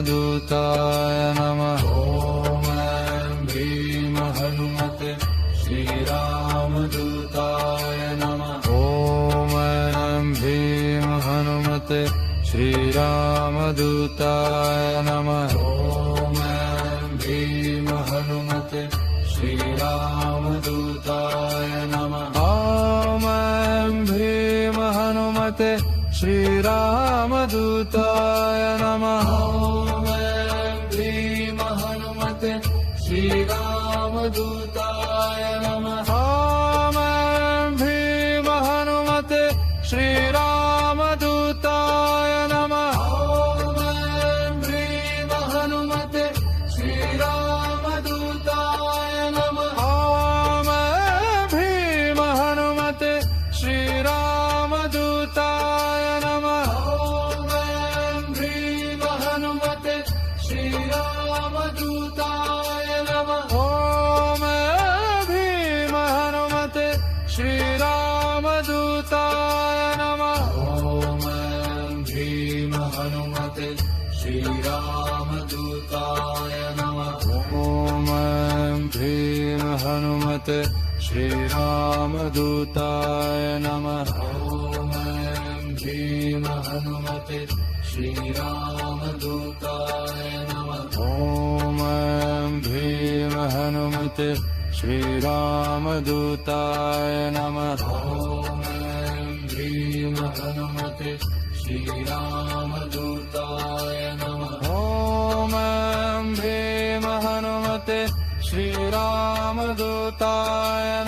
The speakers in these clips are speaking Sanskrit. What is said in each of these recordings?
श्रीरामदूताय नमः ॐ भीम हनुमते श्रीरामदूताय नमः ॐ भीम हनुमते श्रीरामदूताय नमः ॐ भीम हनुमते श्रीरामदूताय नमः ॐ भीम हनुमते श्रीरामदूताय नमः ॐ भीम हनुमते श्रीरामदूताय नमः ॐ भीम हनुमते श्रीरामदूताय नमः ॐ भीम हनुमते श्रीरामदूताय नमः ॐ भीम हनुमते श्रीरामदूताय नमः ॐ भीम हनुमते श्रीरामदूताय नमः ॐ भीम हनुमते श्रीरामदूताय नमः ॐ भीम हनुमते श्रीरामदूताय नमः ॐ भीम हनुमते श्रीरामदूताय नमः ॐ भीम हनुमते श्रीरामदूताय नमः ॐ भीम हनुमते श्रीरामदूताय नमः ॐ भीम हनुमते श्रीरामदूताय नमः ॐ भीम हनुमते श्रीरामदूताय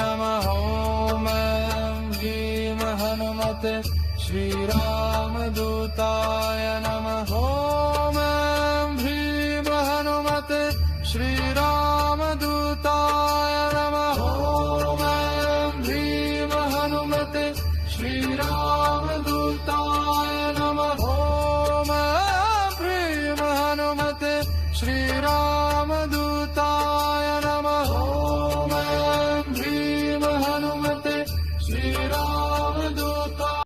नमः ॐ भीम हनुमते श्रीरामदूताय नमः ॐ भीम हनुमते श्रीराम